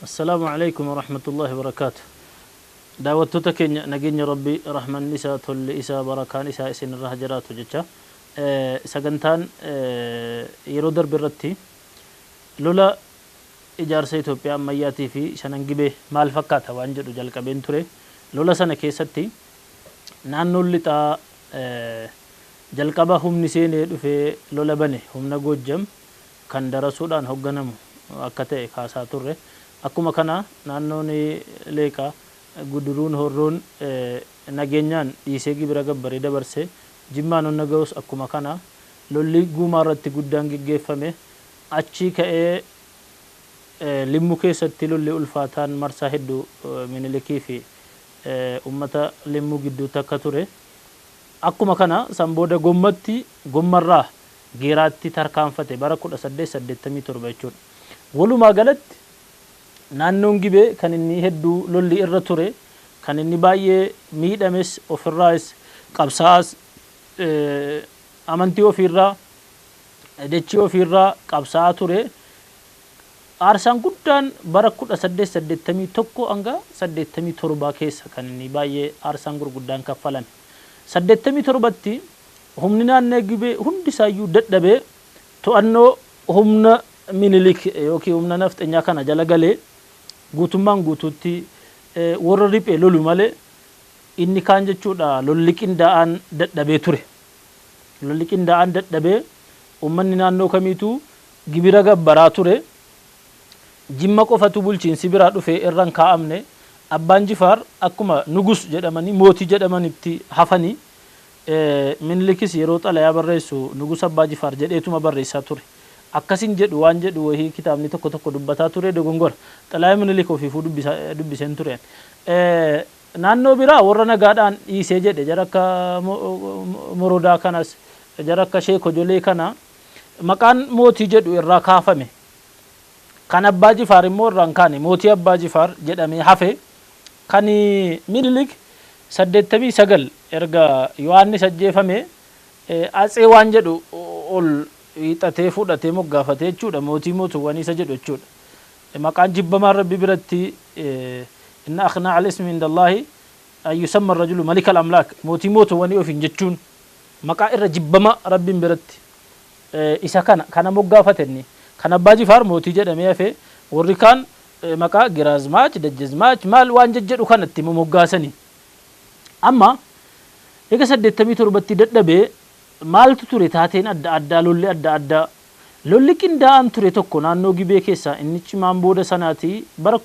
السلام عليكم ورحمة الله وبركاته. دعوتك نجني ربي رحمن نساء تل إساء بركان إساء إسن الرهجرات وجتة سجنتان يرودر برتي لولا إجارة إثيوبيا مياتي في سننجبه مال فكاتا وانجر جل كبين تري لولا سنة كيستي نانو اللي تا جل كباهم نسين في لولا بني هم نجود جم كان درسودان هجنم أكتة كاسة تري akkuma kana naannoon leeqa guduruun horroon nageenyaan dhiisee gibira gabbaree dabarse jimmaan onna ga'us akkuma kana lolli guumaa irratti guddaan geggeeffame achi ka'ee limmu keessatti lolli ulfaataan marsaa hedduu minilikii fi ummata limmu gidduutti akka ture akkuma kana san booda gommatti gommarraa geeraatti tarkaanfate bara 1887 jechuudha. Walumaa galatti naannoon gibee kan inni hedduu lolli irra ture kan inni baay'ee miidhames ofirraas qabsaas amantii ofirraa dachii ofirraa qabsaa ture aarsaan guddaan bara 1881 hanga 87 keessa kan inni baay'ee aarsaan gurguddaan kaffalame 87tti humni naannoo gibee hundi isaayyuu dadhabee to'annoo humna minilik yookiin humna nafxeenyaa kana jala galee guutummaan guutuutti warra riphee lolu malee inni kaan jechuudha lolli qindaa'aan dadhabee ture. Lolli qindaa'aan dadhabee uummanni naannoo kamiituu gibira gabbaraa ture. Jimma qofatu bulchiinsi biraa dhufee irraan kaa'amne abbaan Jifaar akkuma nugus jedhamanii mootii jedhamanitti hafanii minilikis yeroo xalayaa barreessu nugus abbaa Jifaar jedheetuma barreessaa ture. Akkasin jedhu waan jedhu wahii kitaabni tokko tokko dubbataa ture dogongora xalayaa minilik ofiifuu dubbiseen ture naannoo biraa warra nagaadhaan dhiisee jedhe jara akka morodaa kanas jara akka sheeko jolee kana maqaan mootii jedhu irraa kaafame kan abbaa Jifaar immoo irraan kaane mootii abbaa Jifaar jedhamee hafe kan minilik 89 erga Yohaannis ajjeefame atsee waan jedhu ol hiixatee fudhatee moggaafatee jechuudha mootii mootuwwan isa jedhu jechuudha maqaan jibbamaa rabbi biratti inna akhnaa al ismi indallahi an yusamma ar-rajulu malika al-amlaak mootii mootuwwanii ofiin jechuun maqaa irra jibbama rabbiin biratti isa kana moggaafatenni kan abbaa Jifaar mootii jedhamee hafe warri kaan maqaa giraazmaach dajjazmaach maal waan jedhu kanatti moggaasanii amma ega 87tti dadhabee maaltu ture taateen adda addaa lolli qindaa'aan ture tokko naannoo gibee keessa inni cimaan booda sanaati bara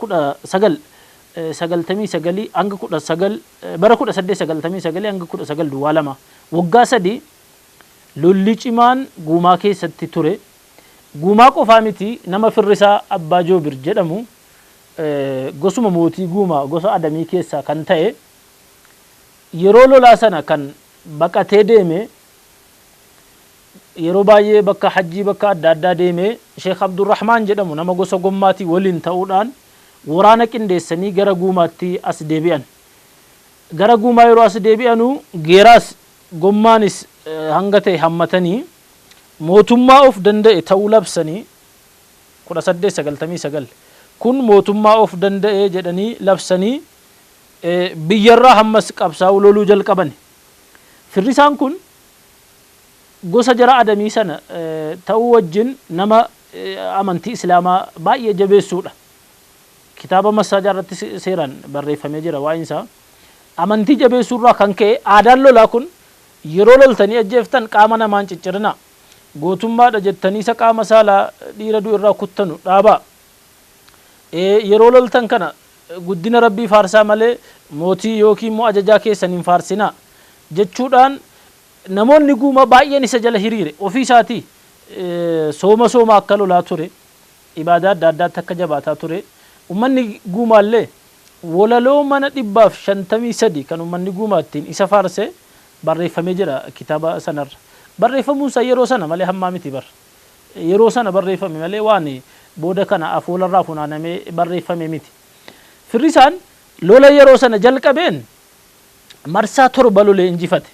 1999 hanga 19 bara 1899 hanga 1902 waggaa sadii lolli cimaan guumaa keessatti ture guumaa qofaa miti nama firrisaa abbaa Joobir jedhamu gosuma mootii guumaa gosa adamii keessaa kan ta'e yeroo lolaa sana kan baqatee deeme yeroo baay'ee bakka hajjii bakka adda addaa deeme Sheekh Abdurrahmaan jedhamu nama gosa gommaatii waliin ta'uudhaan waraana qindeessanii gara guumaatti as deebi'an gara guumaa yeroo as deebi'anu geeraas gommaanis hanga ta'e hammatanii mootummaa of danda'e ta'uu labsanii 1899 kun mootummaa of danda'e jedhanii labsanii biyyarraa hammas qabsaa'u loluu jalqaban firrisaan kun gosa jara adamii sana ta'uu wajjin nama amantii islaamaa baay'ee jabeessuudha kitaaba masaajaa irratti seeraan barreeffamee jira waa'in isaa amantii jabeessuurraa kan ka'e aadaan lolaa kun yeroo loltanii ajjeeftan qaama namaan ciccirina gootummaadha jettanii isa qaama saalaa dhiira du'u irraa kuttanu dhaabaa yeroo loltan kana guddina rabbii faarsaa malee mootii yookiin immoo ajajaa keessan hin faarsinaa jechuudhaan namoonni guuma baay'een isa jala hiriire ofii isaatii sooma akka lolaa ture ibaadaa adda addaatti akka jabaataa ture ummanni guumaallee walaloo mana 153 kan ummanni guumaattiin isa faarse barreeffamee jira kitaaba sanarra barreeffamuun isaa yeroo sana malee hammaa miti yeroo sana barreeffame malee waan booda kana afoolarraa funaanamee barreeffame miti firrisaan lola yeroo sana jalqabeen marsaa torba lolee injifate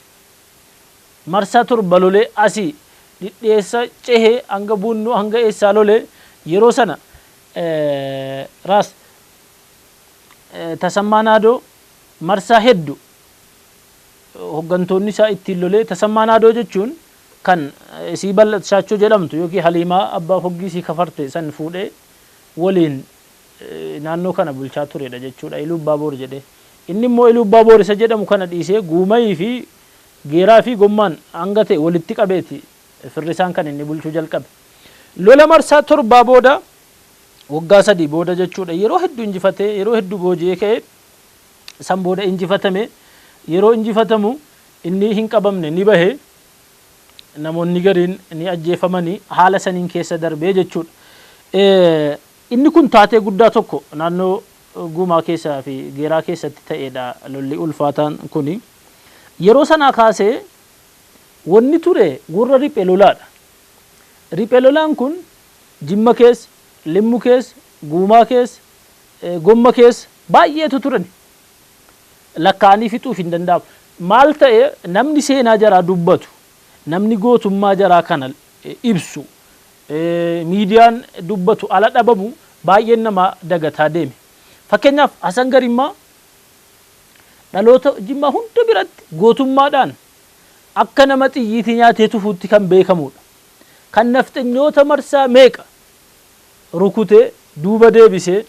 marsaa torba lolee asii dhidheessa cehee hanga bunnu hanga eessaa lolee yeroo sana ras Tasammaa Naadoo marsaa hedduu hooggantoonni isaa ittiin lolee. Tasammaa Naadoo jechuun kan isii bal'achaachoo jedhamtu yookiin Haliimaa abbaa foggii isii kafarte san fuudhee waliin naannoo kana bulchaa turedha jechuudha. Iluu Baaboor jedhee. Inni immoo Iluu Baaboor isa jedhamu kana dhiisee Guumayii fi Geeraa fi Gommaan hanga ta'e walitti qabeeti firrisaan kan inni bulchuu jalqabe. Lola marsaa torbaa booda waggaa 3 booda jechuudha. Yeroo hedduu injifatee yeroo hedduu booji'ee ka'ee san booda injifatame. Yeroo injifatamu inni hin qabamne ni bahee namoonni gariin ni ajjeefamanii haala saniin keessa darbee jechuudha. Inni kun taatee guddaa tokko naannoo Guumaa keessaa fi Geeraa keessatti ta'edha lolli ulfaataan kuni. Yeroo sanaa kaasee wanni ture gurra riphee lolaadha. Riphee lolaan kun Jimma keessa, Limmu keessa, Guumaa keessa, Gomma keessa baay'eetu turan. Lakkaa'anii fixuuf hin danda'amu. Maal ta'e namni seenaa jaraa dubbatu, namni gootummaa jaraa kana ibsu, miidiyaan dubbatu ala dhabamu baay'een nama dagataa deeme. Fakkeenyaaf Hasan Garimmaa dhaloota Jimmaa hunda biratti gootummaadhaan akka nama xiyyiitii nyaatee tufuutti kan beekamudha. Kan nafxanyoota marsaa meeqa rukutee duuba deebisee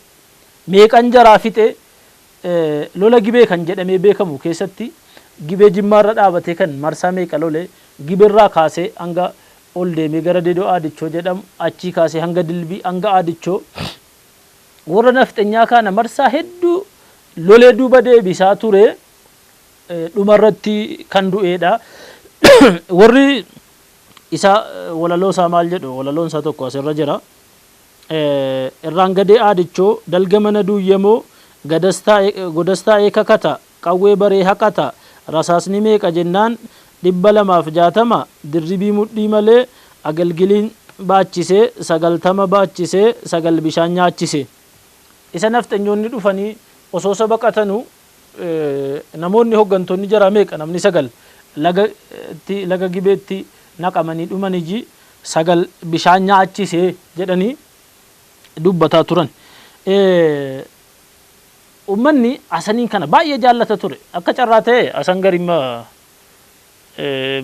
meeqan jaraa fixee lola Gibee kan jedhamee beekamu keessatti Gibee Jimmaarra dhaabatee kan marsaa meeqa lolee Gibeerraa kaasee hanga ol deemee gara Dedoo Aadichoo jedhamu achii kaasee hanga Dilbii hanga Aadichoo warra nafxanyaa kana marsaa hedduu lolee duuba deebisaa ture. Dhumarratti kan du'eedha. Warri isa walaloo isaa maal jedhu walaloon isaa tokko asirra jira. Irraan gadee Aadichoo dalga mana duuyyamoo godastaa eekakata qawwee baree haqata rasaasni meeqa jennaan 260 dirribii mudhii malee agalgiliin baachisee 90 baachisee 9 bishaan nyaachisee. Isa nafxanyoonni dhufanii osoo saba qatanuu namoonni hooggantoonni jaraa meeqa namni 9 laga Gibeetti naqamanii dhumanii 9 bishaan nyaachisee jedhanii dubbataa turan. Ummanni Hasaniin kana baay'ee jaallata ture. Akka carraa ta'e Hasan Garimmaa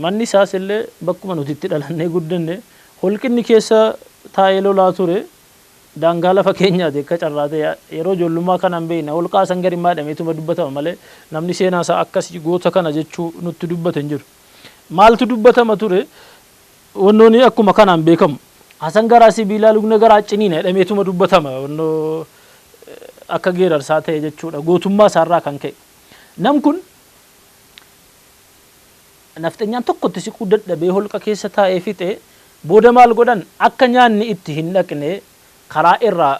manni isaas illee bakkuma nuti itti dhalannee guddanne holqinni keessa taa'ee lolaa ture. Daangaa lafa keenyaati akka carraa ta'e yeroo ijoollummaa kanaan beekna holqa Hasan Garimmaa jedhameetuma dubbatama malee namni seenaa isaa akkasii goota kana jechuu nutti dubbate hin jiru. Maaltu dubbatama ture? Wannoonni akkuma kanaan beekamu. Hasan garaa sibiilaa lugna garaa ciniina jedhameetuma dubbatama. Wannoo akka geerarsaa ta'e jechuudha. Gootummaa isaarraa kan ka'e. Nam kun nafxanyaan tokkotti siquu dadhabee holqa keessa taa'ee fixee booda maal godhan akka nyaanni itti hin dhaqne karaa irraa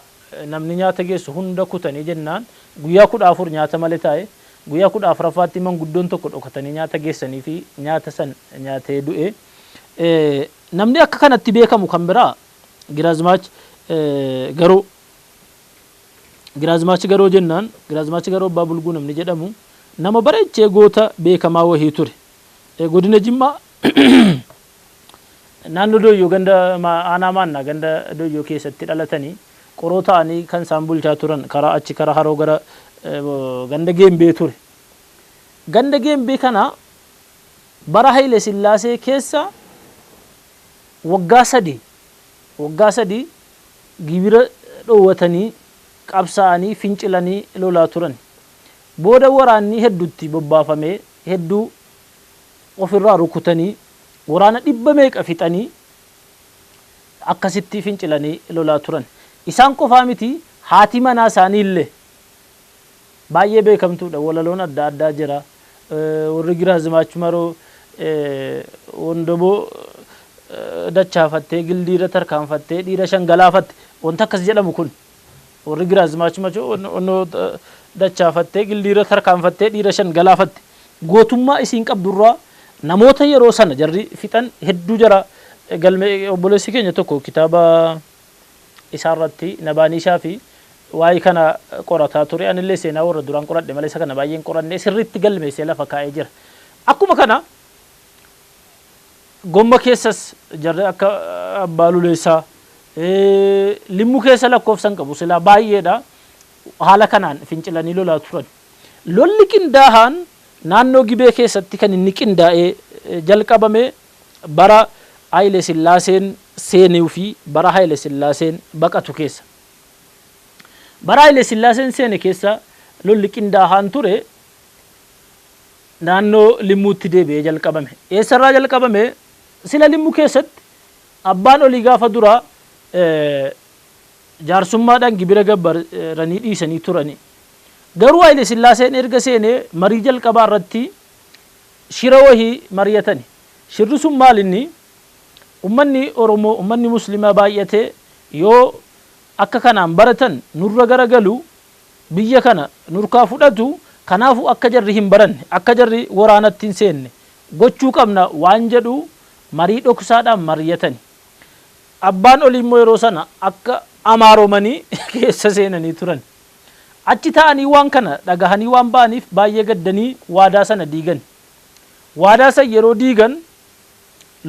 namni nyaata geessu hunda kutanii jennaan guyyaa 14 nyaata malee taa'e guyyaa 14ffaatti manguddoon tokko dhokatanii nyaata geessanii fi nyaata san nyaatee du'e. Namni akka kanatti beekamu kan biraa Giraazmaachi Garoo jennaan Giraazmaachi Garoo Abbaa Bulguu namni jedhamu nama bareechee goota beekamaa wahii ture. Godina Jimmaa naannoo Dooyyoo ganda aanaa maannaa ganda Dooyyoo keessatti dhalatanii qoroo ta'anii kan isaan bulchaa turan karaa achi karaa haroo gara ganda Geembee ture. Ganda Geembee kana bara Haile Sillaasee keessa waggaa 3 gibira dhoowwatanii qabsaa'anii fincilanii lolaa turan. Booda waraanni hedduutti bobbaafamee hedduu ofirraa rukutanii waraana 100 meeqa fixanii akkasitti fincilanii lolaa turan. Isaan qofaa miti haati manaa isaanii illee baay'ee beekamtuudha. Walaloon adda addaa jira. Warri Giraazmaachi Maroo wondoboo dachaafattee gildiira tarkaanfattee dhiira shangalaafatte wanta akkas jedhamu kun warri Giraazmaachi Maroo dachaafattee gildiira tarkaanfattee dhiira shangalaafatte gootummaa isiin qabdurraa namoota yeroo sana jarri fixan hedduu jara. Galmee obboleessi keenya tokko kitaaba isaarratti Nabaanishaa fi waa'ee kana qorataa ture. Anillee seenaa warra duraan qoradhe malee isa kana baay'een qorannee sirriitti galmeessee lafa kaa'ee jira. Akkuma kana Gomma keessas jarri akka Abbaa Luleessaa Limmu keessa lakkoofsan qabu silaa baay'eedha. haala kanaan fincilanii lolaa turan. Lolli qindaa'aan naannoo Gibee keessatti kan inni qindaa'ee jalqabame bara Haile Sillaaseen seenuu fi bara Haile Sillaaseen baqatu keessa. Bara Haile Sillaaseen seene keessa lolli qindaa'aan ture naannoo Limmuutti deebi'ee jalqabame. Eessarraa jalqabame? Sila Limmuu keessatti abbaan olii gaafa dura jaarsummaadhaan gibira gabbaranii dhiisanii turani. Garuu Haile Sillaaseen erga seenee marii jalqabaa irratti shira wahii mari'atani. Shirri sun maal inni? Ummanni Oromoo, ummanni Muslimaa baay'atee yoo akka kanaan baratan nurra garagalu biyya kana nurkaa fudhatu, kanaafu akka jarri hin baranne, akka jarri waraanatti hin seenne gochuu qabna waan jedhu marii dhoksaadhaan mari'atani. Abbaan olii immoo yeroo sana akka amaaromanii keessa seenanii turan. Achi ta'anii waan kana dhagahanii waan ba'aniif baay'ee gaddanii waadaa sana diigan. Waadaa sana yeroo diigan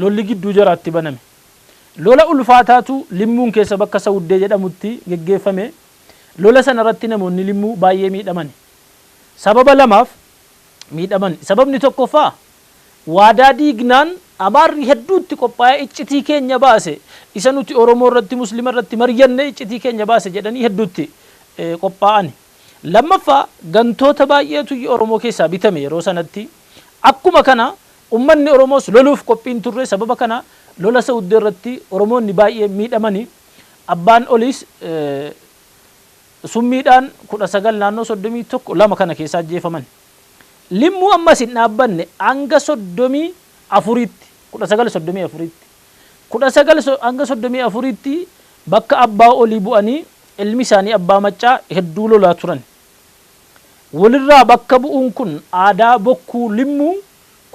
lolli gidduu jaraatti baname. Lola ulfaataatu Limmuun keessa bakka Sawuddee jedhamutti geggeeffame. Lola sana irratti namoonni Limmuu baay'ee miidhaman. Sababa lamaaf miidhaman. Sababni tokkoffaa waadaa diignaan amaarri hedduutti qophaa'ee iccitii keenya baase, isa nuti Oromoo irratti Muslima irratti mari'anne iccitii keenya baase jedhanii hedduutti qophaa'an. Lammaffaa gantoota baay'eetu Oromoo keessaa bitame yeroo sanatti. Akkuma kana ummanni Oromoos loluuf qophiin turre. Sababa kana lola Sawuddee irratti Oromoonni baay'ee miidhamani. Abbaan oliis summiidhaan 19 naannoo 31 kana keessaa ajjeefaman. Limmuu ammas hin dhaabbanne hanga 34tti 1934 hanga 34tti bakka abbaa olii bu'anii ilmi isaanii abbaa maccaa hedduu lolaa turan. Walirraa bakka bu'uun kun aadaa bokkuu Limmuu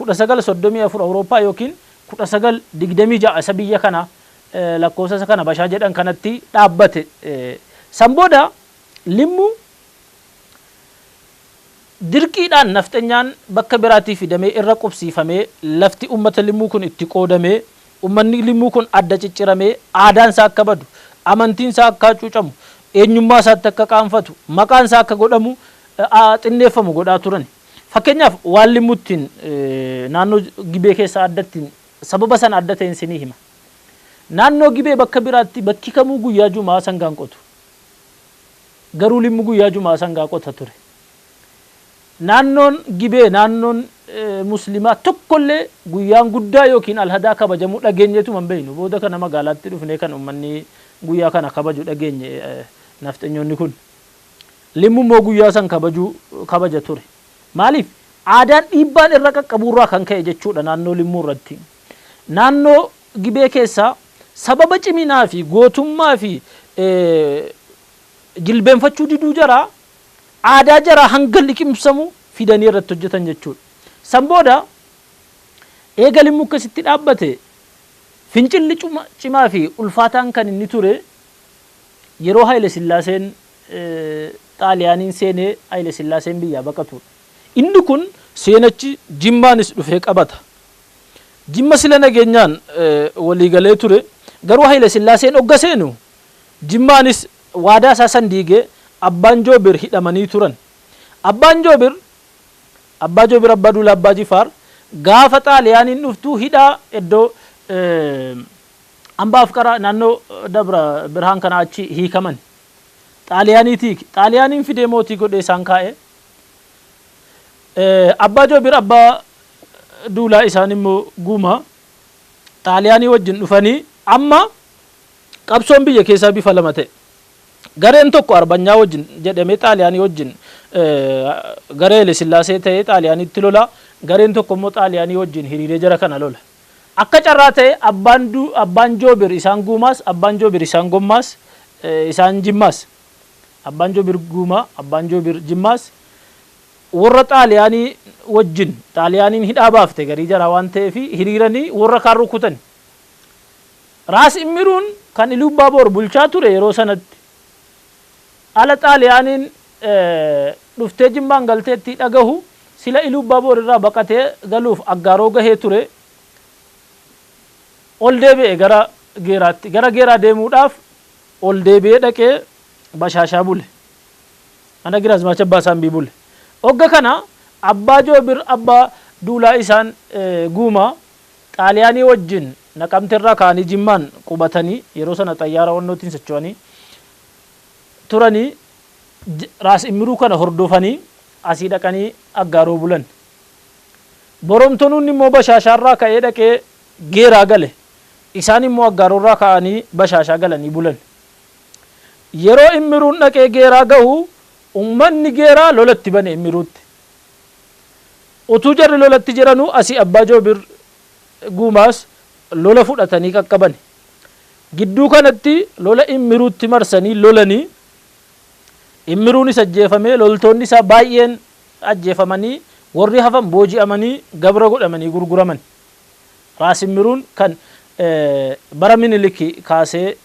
1934 Awurooppaa yookiin 1926 isa biyya kana lakkoofsa kana bashaa jedhan kanatti dhaabbate. San booda Limmuu dirqiidhaan nafxanyaan bakka biraatii fidamee irra qubsiifamee lafti ummata Limmuu kun itti qoodamee ummanni Limmuu kun adda cicciramee aadaan isaa akka badu, amantiin isaa akka cuucamu, eenyummaa isaatti akka qaanfatu, maqaan isaa akka godhamu xinneeffamu godhaa turan. Fakkeenyaaf waan Limmuuttiin naannoo Gibee keessa addattiin sababa sana adda ta'een isinii hima. Naannoo Gibee bakka biraatti bakki kamuu guyyaa Jumaa sangaan qotu. Garuu Limmuu guyyaa Jumaa sangaa qota ture. Naannoon Gibee, naannoon Muslimaa tokkollee guyyaan guddaa yookiin alhadaa kabajamuu dhageenyeetu man beeynu. Booda kana magaalaatti dhufnee kan ummanni guyyaa kana kabaju dhageenye nafxanyoonni kun. Limmuu immoo guyyaa san kabaja ture. Maaliif? Aadaan dhiibbaan irra qaqqabuurraa kan ka'e jechuudha naannoo Limmuu irratti. Naannoo Gibee keessaa sababa ciminaa fi gootummaa fi jilbeenfachuu diduu jaraa aadaa jaraa hanga liqimsamu fidanii irratti hojjetan jechuudha. San booda eega Limmuu akkasitti dhaabbate fincilli cimaa fi ulfaataan kan inni ture yeroo Haile Sillaaseen Xaaliyaaniin seenee Haile Sillaaseen biyyaa baqatudha. Inni kun seenachi Jimmaanis dhufee qabata. Jimma sila nageenyaan waliigalee ture. Garuu Haile Sillaaseen hogga seenu Jimmaanis waadaa isaa san diigee Abbaan Joobir hidhamanii turan. Abbaa Joobir Abbaa Duulaa Abbaa Jifaar gaafa Xaaliyaaniin dhuftuu hidhaa iddoo Ambaaf Qaraa naannoo Dabra Birhaan kana achi hiikaman. Xaaliyaaniin fidee mootii godhee isaan kaa'e. Abbaa Joobir Abbaa Duulaa isaan immoo Guumaa Xaaliyaanii wajjin dhufanii amma qabsoon biyya keessaa bifa lama ta'e. Gareen tokko Arbanyaa wajjin jedhamee Xaaliyaanii wajjin garee Haile Sillaasee ta'ee Xaaliyaaniitti lola. Gareen tokko immoo Xaaliyaanii wajjin hiriiree jara kana lola. Akka carraa ta'e Abbaan Joobir isaan Guumaas, Abbaan Joobir isaan Gommaas, isaan Jimmaas. Abbaan Joobir Guumaa, Abbaan Joobir Jimmaas warra Xaaliyaanii wajjin Xaaliyaaniin hidhaa baafte garii jara waan ta'eef hiriiranii warra kaan rukutan. Raas Immiruun kan Ilubbaaboor bulchaa ture yeroo sanatti ala Xaaliyaaniin dhuftee Jimmaan galteetti dhagahu sila Ilubbaaboor irraa baqatee galuuf aggaaroo gahee ture. Ol deebi'e gara Geeraatti. Gara Geeraa deemuudhaaf ol deebi'ee dhaqee bashaashaa bule. ana Giraazmaach abbaa isaan biibule ogga kana abbaa Joobir abbaa duulaa isaan guumaa xaaliyaanii wajjin naqamteerraa kaanii Jimmaan qubatanii yeroo sana xayyaara onnootiin socho'anii turanii Raas Immiruu kana hordofanii asii dhaqanii aggaaroo bulan. Boromtonuun immoo Bashaashaarraa ka'ee dhaqee Geeraa gale. Isaan immoo aggaaroorraa ka'anii Bashaashaa galanii bulan. Yeroo Immiruun dhaqee Geeraa gahu ummanni Geeraa lolatti bane Immiruutti. Utuu jarri lolatti jiranuu asii abbaa Joobir guumaas lola fudhatanii qaqqaban. Gidduu kanatti lola Immiruutti marsanii lolanii Immiruunis ajjeefamee loltoonni isaa baay'een ajjeefamanii warri hafan booji'amanii gabra godhamanii gurguraman. Raas Immiruun kan bara Minilik kaasee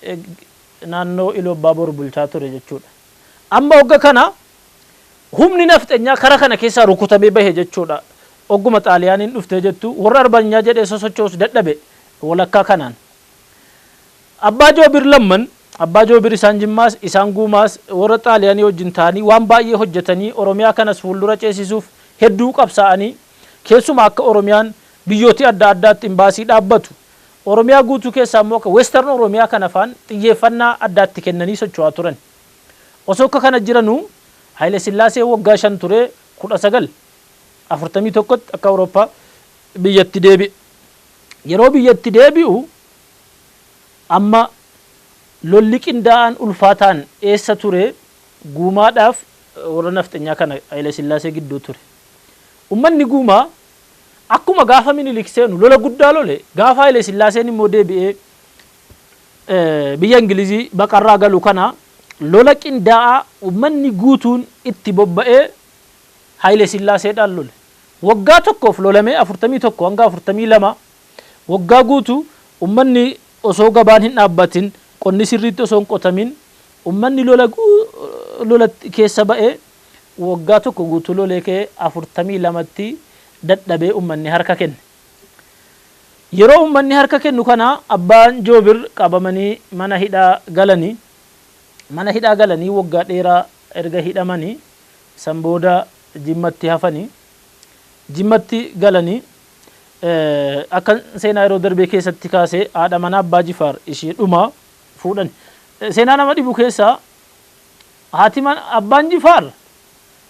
naannoo Iluu Abbaa Boor bulchaa ture jechuudha. Amma hogga kana humni nafxeenyaa kara kana keessaa rukutamee bahe jechuudha. Ogguma xaaliyaaniin dhuftee jettu warra Arbanyaa jedhee sosochoos dadhabe walakkaa kanaan. Abbaa Joobir lamman abbaa Joobir isaan Jimmaas isaan Guumaas warra xaaliyaanii wajjin ta'anii waan baay'ee hojjetanii Oromiyaa kanas fuuldura ceesisuuf hedduu qabsaa'anii keessumaa akka Oromiyaan biyyooti adda addaatti imbaasii dhaabbatu Oromiyaa guutuu keessaa immoo akka Western Oromiyaa kana faan xiyyeeffannaa addaatti kennanii socho'aa turan. Osoo akka kana jiranuu Haile Sillaasee waggaa 5 ture 1941 akka Awurooppaa biyyatti deebi'e. Yeroo biyyatti deebi'u amma lolli qindaa'aan ulfaataan eessa ture Guumaadhaaf warra nafxeenyaa kana Haile Sillaasee gidduu ture. Ummanni Guumaa akkuma gaafa Minilik seenu lola guddaa lole gaafa Haile Sillaaseen immoo deebi'ee biyya Ingilizii baqarraa galu kana lola qindaa'aa ummanni guutuun itti bobba'ee Haile Sillaaseedhaan lole. Waggaa tokkoof lolamee 41 hanga 42 waggaa guutuu ummanni osoo gabaan hin dhaabbatin qonni sirriitti osoo hin qotamin ummanni lola keessa ba'ee waggaa tokko guutuu lolee kee 42tti dadhabee ummanni harka kenne. Yeroo ummanni harka kennu kana abbaan Joobir qabamanii mana hidhaa galanii waggaa dheeraa erga hidhamanii san booda Jimmatti hafanii Jimmatti galanii akka seenaa yeroo darbee keessatti kaasee haadha manaa abbaa Jifaar ishee dhumaa fuudhan. Seenaa nama dhibu keessaa haati abbaan Jifaar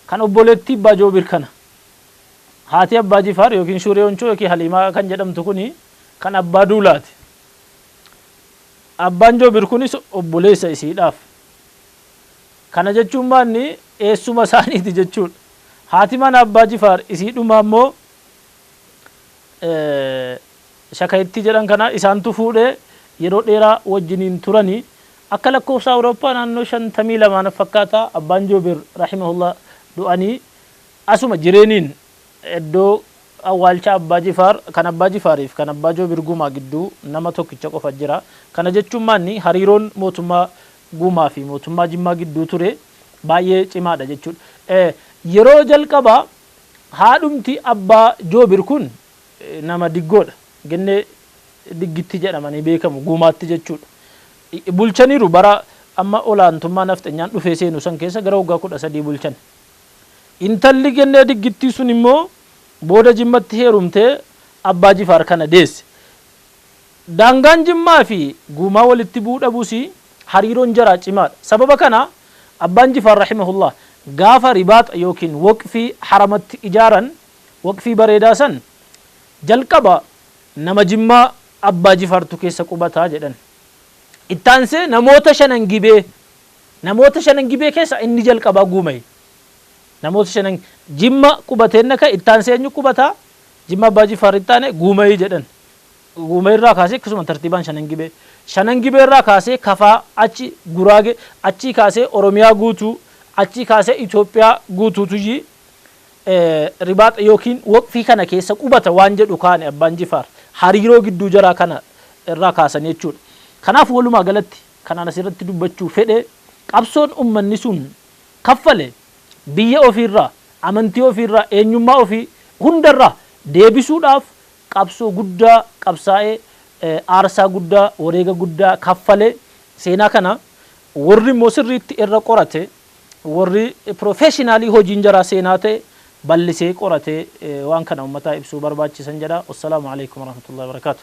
kan obboleettii abbaa Joobir kana haati abbaa Jifaar yookiin Shuree Onchoo yookiin Haliimaa kan jedhamtu kuni kan abbaa Duulaati. Abbaan Joobir kunis obboleessa isiidhaaf. Kana jechuun maanni eessuma isaaniiti jechuudha. Haati manaa abbaa Jifaar isii dhumaa immoo Shakayitti jedhan kana isaantu fuudhee yeroo dheeraa wajjiniin turanii akka lakkoofsa Awurooppaa naannoo 52 fakkaata abbaan Joobir rahimahullah du'anii asuma jireeniin iddoo awwaalcha abbaa Jifaar kan abbaa Jifaariif kan abbaa Joobir Guumaa gidduu nama tokkicha qofa jira. Kana jechuun maanni hariiroon mootummaa Guumaa fi mootummaa Jimmaa gidduu ture baay'ee cimaadha jechuudha. Yeroo jalqabaa haadhumti abbaa Joobir kun nama diggoodha. Genne diggitti jedhamanii beekamu Guumaatti jechuudha. Bulchaniiru bara amma olaantummaa nafxeenyaan dhufee seenu san keessa gara waggaa 13 bulchan. Intalli genne diggittii sun immoo booda Jimmatti heerumtee abbaa Jifaar kana deesse. Daangaan Jimmaa fi Guumaa walitti bu'uu dhabuusi hariiroon jaraa cimaadha. Sababa kana abbaan Jifaar rahimahullah gaafa ribaaxa yookiin waqfii haramatti ijaaran waqfii bareedaa san jalqaba nama Jimmaa abbaa Jifaartu keessa qubataa jedhan. Ittaansee namoota shanan gibee keessa inni jalqabaa Guumayi. Namoota shanan Jimma qubateen naka ittaansee eenyu qubataa Jimma abbaa Jifaar ittaane Guumayi jedhan. Guumayi irraa kaasee akkasuma tartiibaan shanan gibee irraa kaasee Kafaa achi Guraagee achi kaasee Oromiyaa guutuu achi kaasee Itoophiyaa guutuutu ribaaxa yookiin waqfii kana keessa qubata waan jedhu kaane abbaan Jifaar hariiroo gidduu jaraa kana irraa kaasan jechuudha. Kanaaf walumaa galatti kanaan asirratti dubbachuu fedhe qabsoon ummanni sun kaffale biyya ofiirraa amantii ofiirraa eenyummaa ofii hundarraa deebisuudhaaf qabsoo guddaa qabsaa'ee aarsaa guddaa wareega guddaa kaffale seenaa kana warri immoo sirriitti irra qorate warri professionally hojiin jaraa seenaa ta'e bal'isee qoratee waan kana ummataa ibsuu barbaachisan jedha. Wassalaamu alaikum warahmatullahi wabarakatuh.